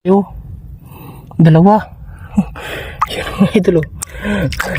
Yo, dalawa. Yan mga idol.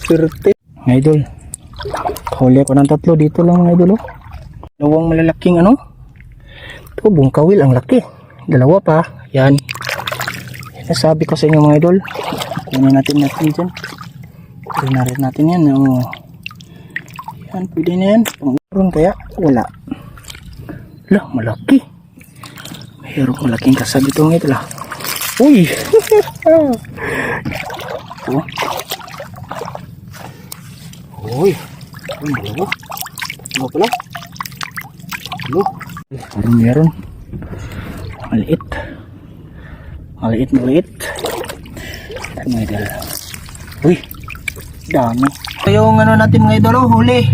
Swerte. Mga idol. Huli ako ng 3 dito lang mga idol. Dalawang malalaking ano. Ito, bungkawil ang laki. Dalawa pa. Yan. Yan nasabi ko sa inyo mga idol. Kunin natin dyan. Kunin na rin natin yan. Oh. Yan, pwede na yan. Pang-uron kaya wala. Lah, malaki. Mayroong malaking kasag ito mga idol. Uy! Oh. Uy! Ang dalawa. Dalawa pala. Dalawa. Meron. Maliit. Maliit. Yan mga idol. Uy! Dami. Yung ano natin mga idol, huli.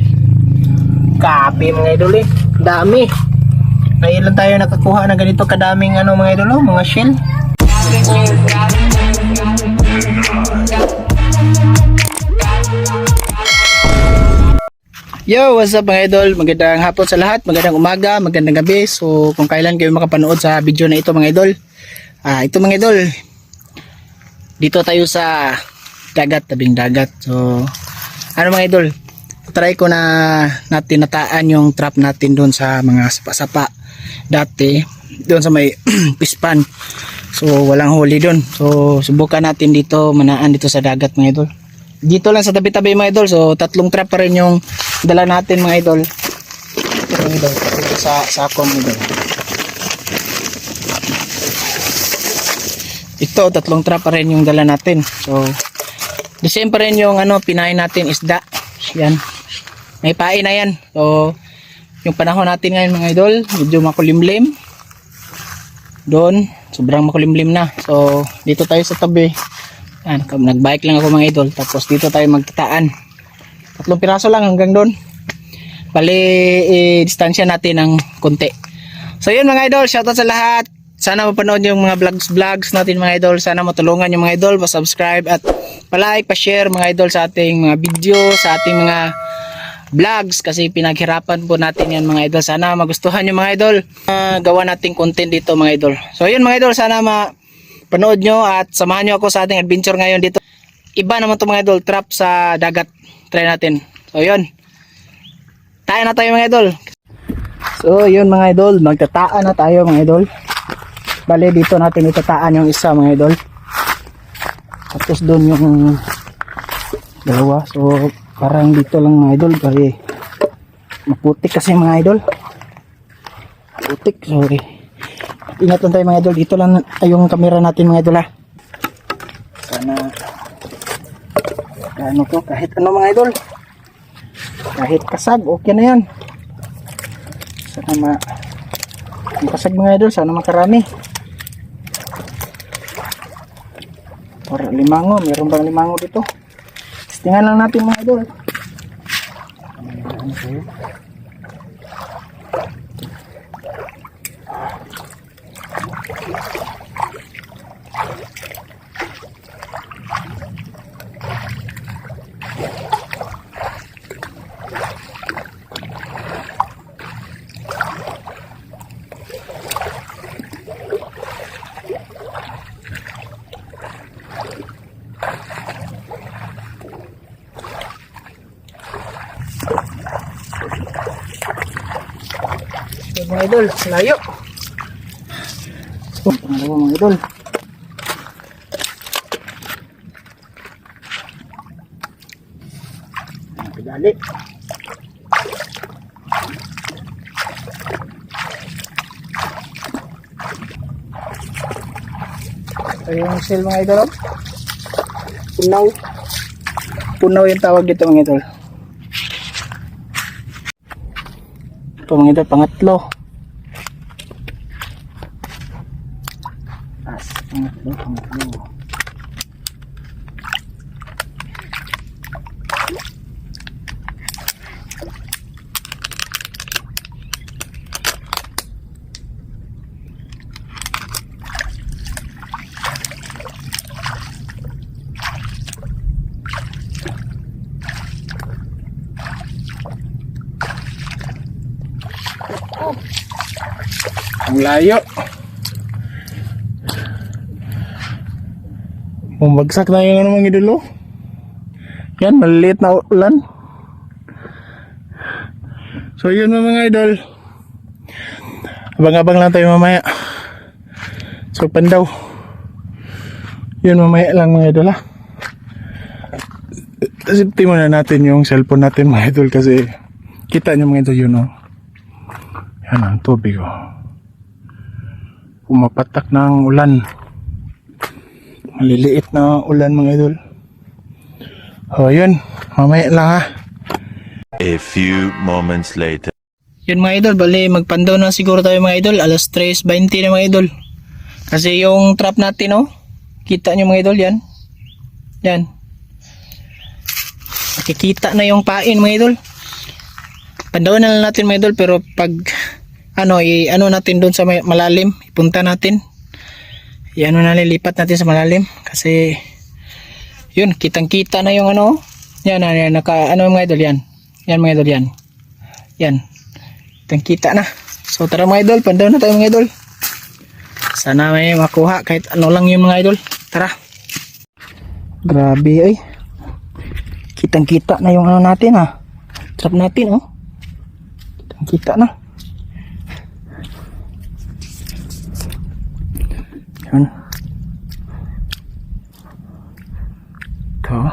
Kape mga idol eh. Dami. Ngayon lang tayo nakakuha na ganito kadaming ano mga idol, mga shell. Yo, what's up mga idol? Magandang hapon sa lahat, magandang umaga, magandang gabi. So kung kailan kayo makapanood sa video na ito mga idol, ito mga idol, dito tayo sa dagat, tabing dagat. So ano mga idol, try ko na natin nataan yung trap natin doon sa mga sapa-sapa dati, doon sa may pispan. So walang huli doon. So subukan natin dito manaan dito sa dagat mga idol. Dito lang sa tabi-tabi mga idol. So 3 trap pa rin yung dala natin mga idol. Ito mga idol, ito sa sako mga idol. Ito 3 trap pa rin yung dala natin. So the same pa rin yung ano pinain natin isda. Yan. May pain na yan. So yung panahon natin ngayon mga idol, medyo makulimlim. Doon, sobrang makulimlim na. So dito tayo sa tabi. Yan, nagbike lang ako mga idol. Tapos dito tayo magtataan. 3 piraso lang hanggang doon. Bali, distansya natin ng konti. So yun mga idol, shoutout sa lahat. Sana mapanood yung mga vlogs natin mga idol. Sana matulungan yung mga idol, pa-subscribe at pa-like, pa-share mga idol sa ating mga video, sa ating mga vlogs. Kasi pinaghirapan po natin yan mga idol. Sana magustuhan yung mga idol. Gawa nating content dito mga idol. So yun mga idol, sana mapanood nyo at samahan nyo ako sa ating adventure ngayon dito. Iba naman to mga idol, trap sa dagat. Try natin. So yun, tayo na tayo mga idol. So yun mga idol, magtataan na tayo mga idol. Bale dito natin itataan yung isa mga idol. Tapos doon yung dalawa. So parang dito lang mga idol. Bale maputik kasi mga idol. Maputik, sorry. Ingat lang tayo mga idol. Dito lang yung camera natin mga idol ha. Sana ano to, kahit ano mga idol, kahit kasag okay na yan. Sana makasag mga idol, sana makarami. Or limango, meron bang limango dito? Testingan lang natin mga idol. Ano kayo? Mga idol, layo. So, pangalawa mga idol. Pidali. Ito yung shell mga idol. Punaw. Punaw yung tawag dito mga idol. Ito mga idol, pangatlo. Pangatlo. Ang layo. Bumagsak na yung ano mga idol oh. Yan, maliit na ulan. So yun mga idol. Abang-abang lang tayo mamaya. So pandaw. Yun mamaya lang mga idol ha. Safety muna natin yung cellphone natin mga idol kasi kita nyo mga idol yun oh. Yan ang tubig oh. Pumapatak ng ulan. Maliliit na ulan mga idol. O yun, mamaya lang ha. A few moments later. Yun mga idol, bali magpandaw na siguro tayo mga idol. Alas 3:20 na mga idol. Kasi yung trap natin oh, kita nyo mga idol yan. Yan. Nakikita na yung pain mga idol. Pandawan na lang natin mga idol, pero pag ano natin doon sa malalim, ipunta natin. Iano na lipat natin sa malalim kasi yun, kitang-kita na yung ano. Yan, naka ano mga idol yan. Yan mga idol yan. Yan. Kitang-kita na. So tara mga idol, pandaw na tayo mga idol. Sana may makuha kahit ano lang yung mga idol. Tara. Grabe ay. Kitang-kita na yung ano natin ha. Trap natin oh. Kitang-kita na. Yan. Ito.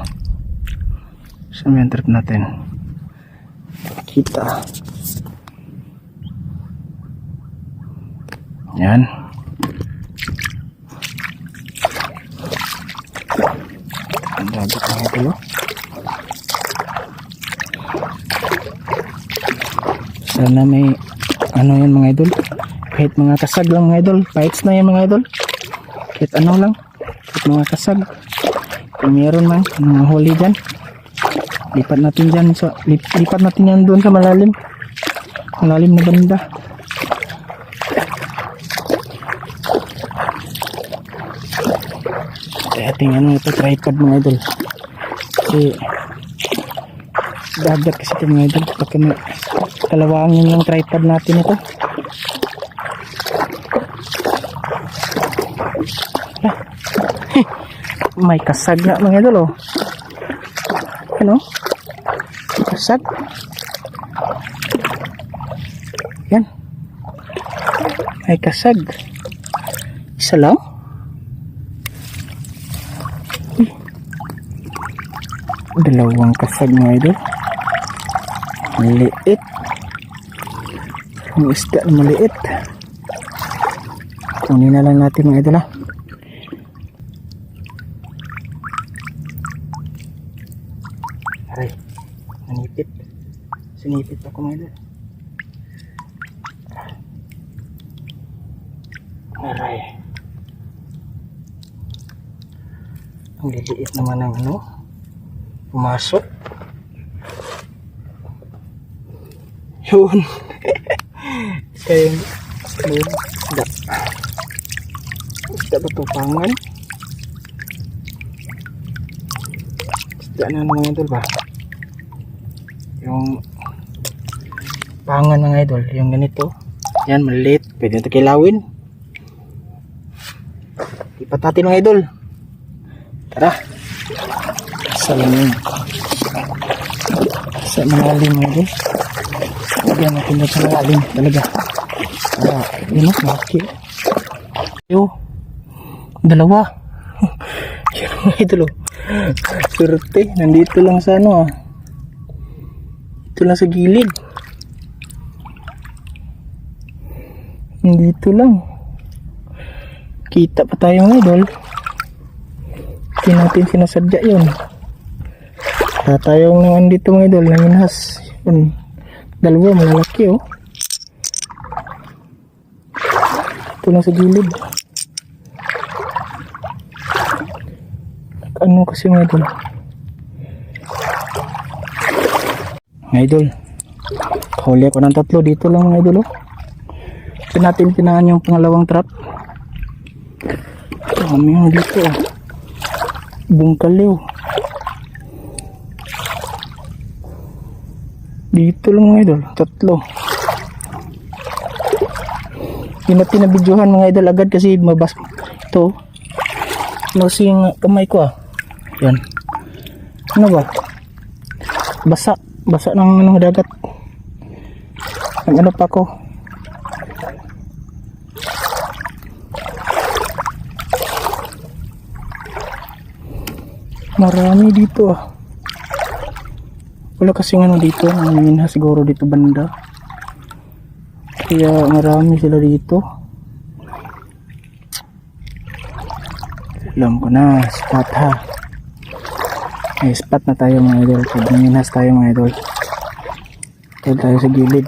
Saan yung trap natin? Kita. Yan. Ang dagat na ito oh. Sana may ano yan mga idol, kahit mga kasag lang mga idol, bites na yan mga idol, kahit ano lang, kahit mga kasag kung meron man mga huli dyan, lipat natin dyan lipat natin yan doon sa malalim na banda. Kaya ating ano ito, tripod mga idol kasi dagat kasi ito mga idol, pagka may kalawangin yung tripod natin ito. May kasag na mga idol oh. Ano? Kasag. Yan. May kasag. Isa lang. Dalawang kasag mga idol. Maliit. Ang isda na maliit. Kunin na lang natin mga idol ha. Aray, nanipit. Sinipit ako mga idol. Aray. Ang liliit naman ng ano. Pumasok. Yun. Kaya yung isda. Isda ba ito? Pangan? Isda na mga idol ba? Yung pangan mga idol. Yung ganito. Yan, maliit. Pwede natin kilawin. Lipat natin mga idol. Tara. Sa lang yun. Sa malalim mga idol. Lagyan natin na sa malalim talaga. Yun o, maki. Yo, dalawa. Yun mga idol o. Surte, nandito lang sa ano ah. Ito lang sa gilid. Nandito lang. Kita pa tayo mga idol. Hindi natin sinasadya yun. Kaya tayong nandito mga idol, nanginhas. Yun. Dalawa, malalaki oh. Ito lang sa gilid. Ano kasi mga idol? Mga idol, huli ako ng 3 dito lang mga idol oh. Ito natin pinaan yung pangalawang trap. Kami yung dito oh. Bungkaliw. Dito lang mga idol, 3. Hindi natin nabidyohan mga idol agad kasi mabas ito. Nasing kamay ko ah. Yan. Ano ba? Basa. Basa ng ano, dagat. Ang ano pa ko. Marami dito ah. Wala kasing ano dito. Nanginha siguro dito banda. Kaya marami sila dito. Alam ko na, spot ha. May spot na tayo mga idol. Pag nanginhas tayo mga idol. Tayo tayo sa gilid.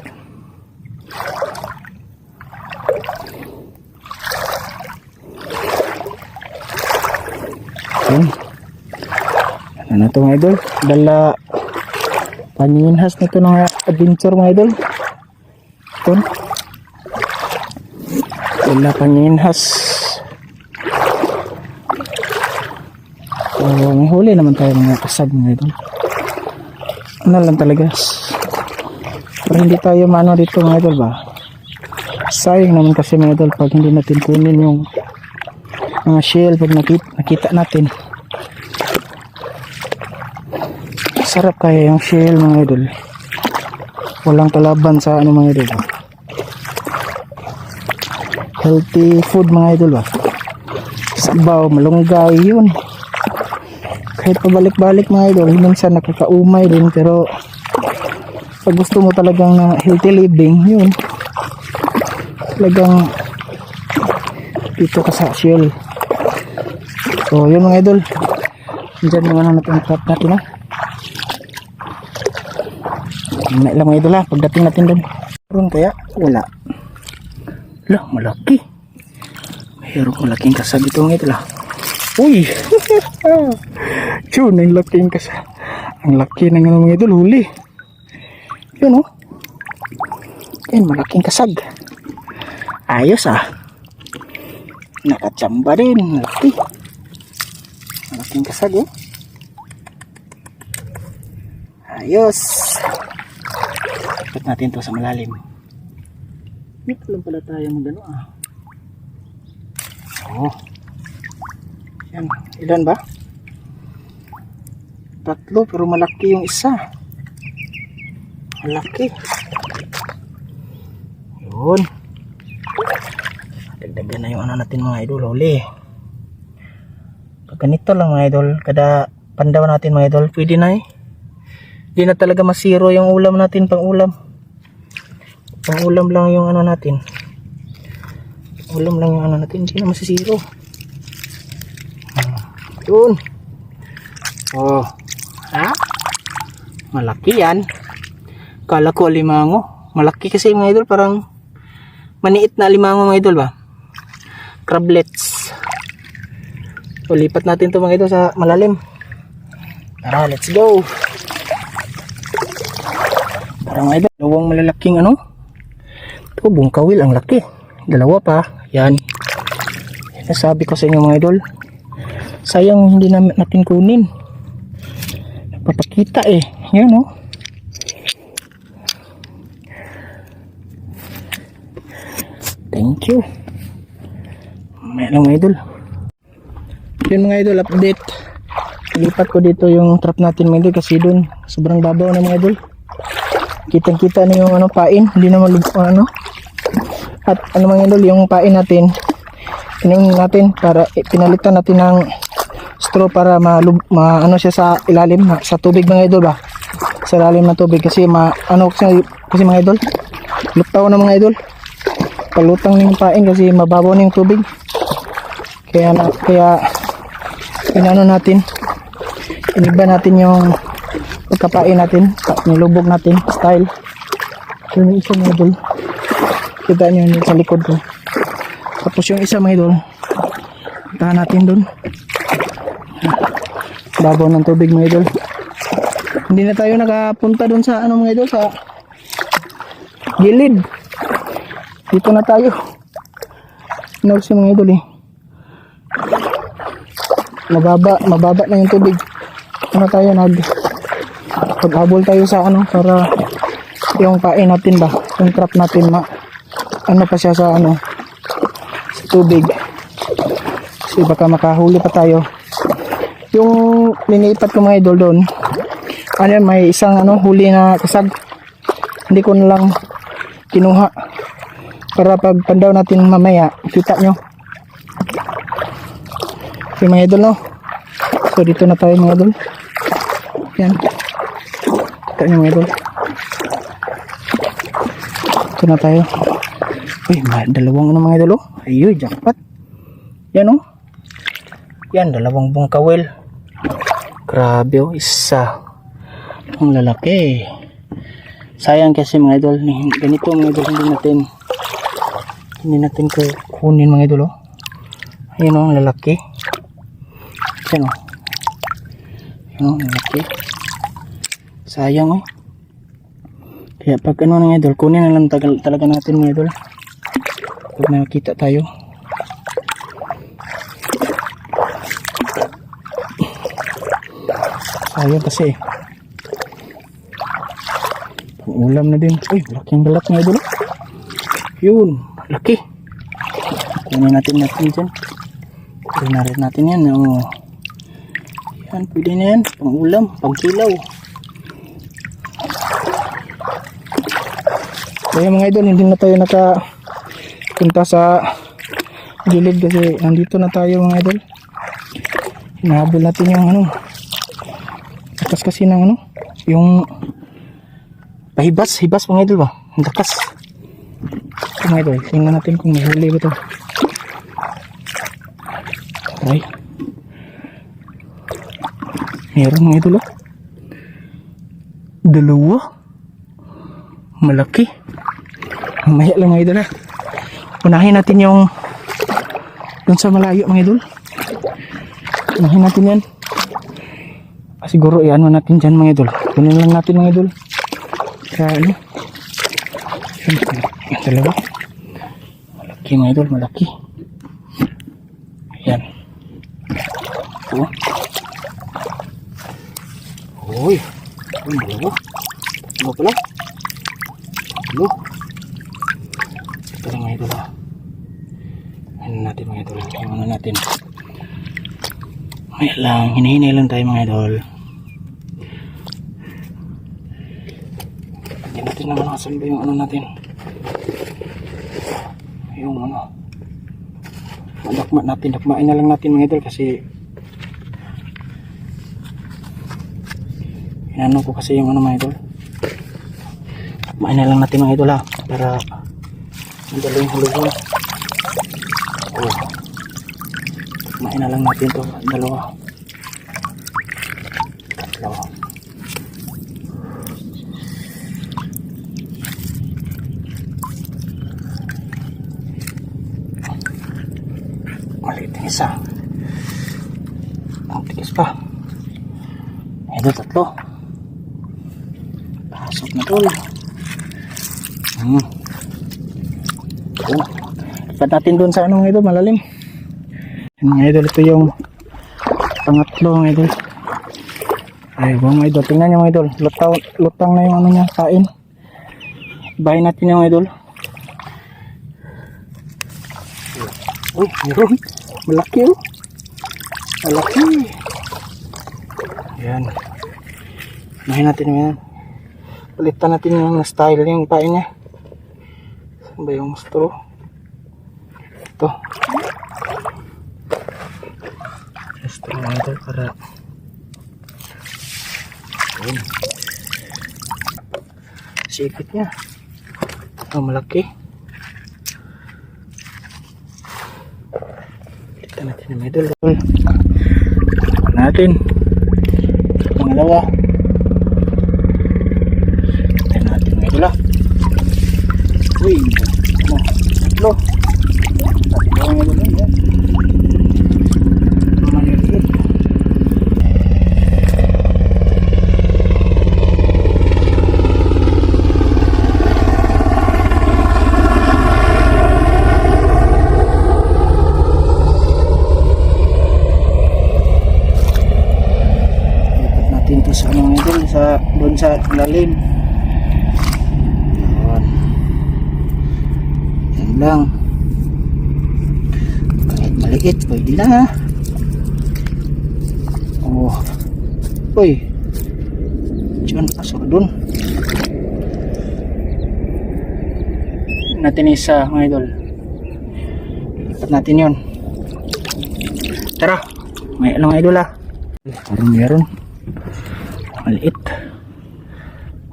Ayan. Ano na ito mga idol? Dala paninhas na ito ng adventure mga idol. Ito. Dala paninhas. May huli naman tayo mga kasag mga idol. Ano lang talaga. Pero hindi tayo maano dito mga idol ba. Sayang naman kasi mga idol pag hindi natin kunin yung mga shell pag nakita natin. Sarap kaya yung shell mga idol. Walang kalaban sa ano mga idol ba. Healthy food mga idol ba. Sabaw, malunggay yun. Kahit pabalik-balik mga idol, minsan nakakaumay din pero pag gusto mo talagang na healthy living, yun talagang dito ka sa shell. So yun mga idol, dyan yung ano natin trap natin ha. May lang mga idol ha, pagdating natin doon. Meron kaya? Wala. Lah, malaki. Mayroong malaking kasag ito mga idol ha. Uy! Yun, ang laking kasag. Ang laki ng mga idol, huli. Yun oh. Yan, malaking kasag. Ayos ah. Nakatsamba din, laki. Malaking kasag oh. Ayos. Ikot natin to sa malalim. Dito lang pala tayo magano ah. Oh. Yan, ilan ba? 3 pero malaki yung isa. Malaki. Yun. Dagdagan na yung ano natin mga idol. Huli. Pag ganito lang mga idol, kada pandaw natin mga idol, pwede na eh. Hindi na talaga masiro yung ulam natin, pang ulam. Pang ulam lang yung ano natin. Ulam lang yung ano natin, hindi na masisiro. Yun. Oh. Ha? Malaki yan. Kala ko alimango. Malaki kasi mga idol, parang maniit na alimango mga idol ba? Crablets. So lipat natin to mga idol sa malalim. Tara, let's go. Tara mga idol, dalawang malalaking ano? Ito, bungkawil, ang laki. Dalawa pa. Yan. Nasabi ko sa inyo mga idol. Sayang hindi natin kunin. Papakita eh. Yan oh. Thank you. May lang mga idol. Yun mga idol, update. Lipat ko dito yung trap natin mga idol kasi dun sobrang babaw na mga idol. Kitang kita na yung ano, pain. Hindi na ano. At ano mga idol, yung pain natin piningin natin para pinalitan natin ng straw para ano siya sa ilalim sa tubig mga idol ba, sa ilalim ng tubig kasi kasi mga idol lutaw na mga idol, palutang ng pain kasi mababaw na yung tubig kaya inano natin, iniba natin yung pagkapain natin, nilubog natin style. Yung isa mga idol, kita nyo yun sa likod ko, tapos yung isa mga idol tahan natin dun babaw ng tubig mga idol. Hindi na tayo nakapunta dun sa ano mga idol, sa gilid. Dito na tayo. Nausi mga idol eh. Mababa na yung tubig. Ano tayo paghabol tayo sa ano para yung pain natin ba, yung trap natin ano pa siya sa ano sa tubig. Kasi baka makahuli pa tayo. Yung linipat ko mga idol doon, ano yan, may isang huli na kasag. Hindi ko na lang kinuha para pag pandaw natin mamaya kita nyo. Okay mga idol, no? So dito na tayo mga idol. Yan, kita nyo mga idol. Dito na tayo. Uy, dalawang mga idol, oh. Ayun, jackpot. Yan, oh. Yan, dalawang bungkawel. Grabe, oh, isa. Ang lalaki. Sayang kasi mga idol, ganito mga idol, hindi natin kunin mga idol, oh. Ayun, oh, ang lalaki. Yan, oh. Yan, oh, ang lalaki. Sayang, oh. Kaya pag mga idol, kunin na lang talaga natin mga idol. Pag nakakita tayo. Sayang kasi. Ulam na din. Uy, laking balat mga idol. Yun, laki. Kunin natin dyan. Kunin na rin natin yan. Oh. Yan, pwede na yan. Pang ulam, pang kilaw. Kaya mga idol, hindi na tayo nakapunta sa gilid kasi nandito na tayo mga idol. Hinahabol natin yung lakas kasi ng yung hibas mga idol ba? Ang lakas. Ito mga idol, tingnan natin kung may huli ba ito. Ay. Meron mga idol, oh. Dalawa. Malaki. Mamaya lang mga idol, ha. Unahin natin yung dun sa malayo mga idol. Unahin natin yan. Siguro iano natin dyan mga idol. Kunin lang natin mga idol. Kaya yun, dalawa. Malaki mga idol, malaki. Ayan. Oh. Uy, dalawa. Dalawa pala. Dalawa. Ito lang mga idol, ha. Ano natin mga idol, ano natin. May lang, hinihinay lang tayo mga idol. Hindi natin naman nakasan ba yung natin. Yung madakma natin, dakmain na lang natin mga idol kasi inano ko kasi yung mga idol. Dakmain na lang natin mga idol, ha, para madali yung hulugan. Oh. Dakmain na lang natin to, dalawa. Maliit yung isa. Ang tigas pa. Ito, tatlo. Pasok na tol. Lipat natin dun sa ito, malalim. Yan mga idol, ito yung pangatlo mga idol. Ay, mga idol, tingnan nyo mga idol. Lutang na yung niya, kain. Bahay natin yung mga idol. Uy, meron. Malaki, oh. Malaki. Ayan. Unahin natin yan. Palitan natin yung style yung pain niya. Saan ba yung straw? Ito. Straw na ito para ayan. Sipit niya. Oh, malaki. Kita natin na medal. Natin. Pangalawa. Kita natin medal, ah. Uy. Tatlo. Tatlo medal na yan. Doon sa lalim. Yan lang. Kahit maliit maliit, pwede na. Oh. Uy. Diyan, pasok dun. Natin isa, mga idol. Lipat natin yun. Tara. May ano, mga idol, ah. Parang meron. Maliit.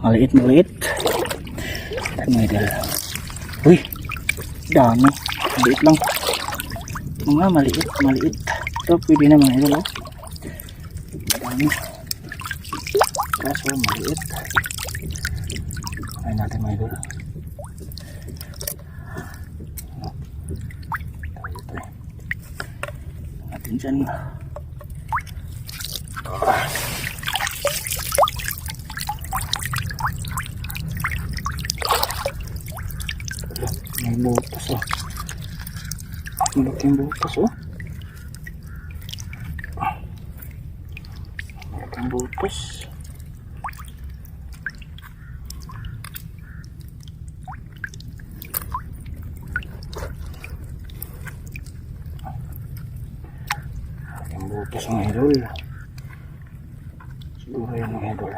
Maliit. Ito, mga idol. Uy. Dami. Maliit lang. Mga maliit. Ito, pwede na, mga idol, oh. Dami. Kaso, maliit. Ayun natin, mga idol. Ito. Natin dyan. May butas, oh. Malaking butas, oh. Malaking butas. Malaking butas, mga idol. Siguro yan, mga idol.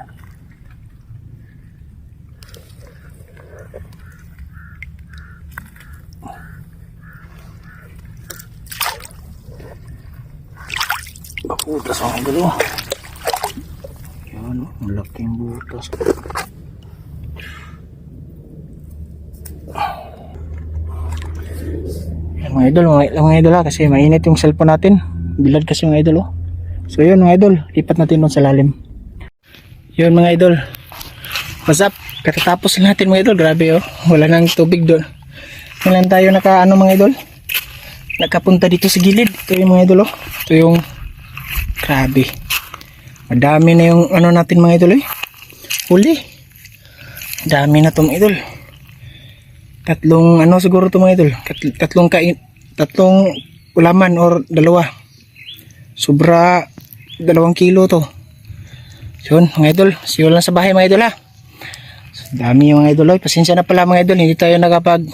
Butas, mga idol, oh. Yan, oh, malaking butas. Yan, mga idol, mga idol, ha, kasi mainit yung cellphone natin. Bilad kasi, mga idol, oh. So yun, mga idol, lipat natin doon sa lalim. Yun, mga idol, what's up? Katatapos lang natin, mga idol. Grabe, oh, wala nang tubig doon. Kailan tayo mga idol, nakapunta dito sa gilid. Ito yung, mga idol, oh. Ito yung, grabe, madami na yung ano natin, mga idol, eh. Huli, dami na to, mga idol. Tatlong ano siguro to, mga idol. Tatlong ulaman or dalawa. Sobra 2 kilo to. Yun, mga idol, siyo lang sa bahay, mga idol, ha. So, dami yung, mga idol, eh. Pasensya na pala, mga idol, hindi tayo nakapag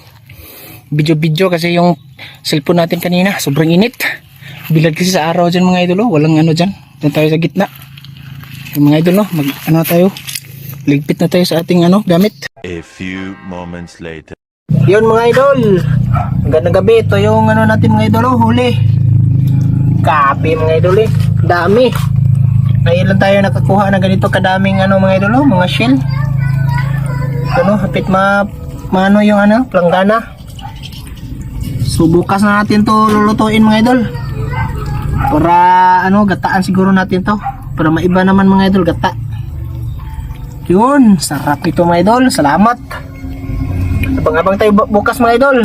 video kasi yung cellphone natin kanina sobrang init. Bilad kasi sa araw dyan, mga idol, oh. Walang ano dyan. Dyan tayo sa gitna. Yung, mga idol, no, ano tayo, ligpit na tayo sa ating ano gamit. A few moments later. Yun, mga idol, magandang gabi. Ito yung ano natin, mga idol, oh, huli. Kape, mga idol, eh. Dami. Ngayon lang tayo nakakuha na ganito kadaming ano, mga idol, oh, mga shell. Ano, hapit maano yung ano, planggana. So bukas na natin to lulutuin, mga idol. Para ano, gataan siguro natin to. Para maiba naman, mga idol, gata. Yun, sarap ito, mga idol. Salamat. Abang-abang tayo bukas, mga idol.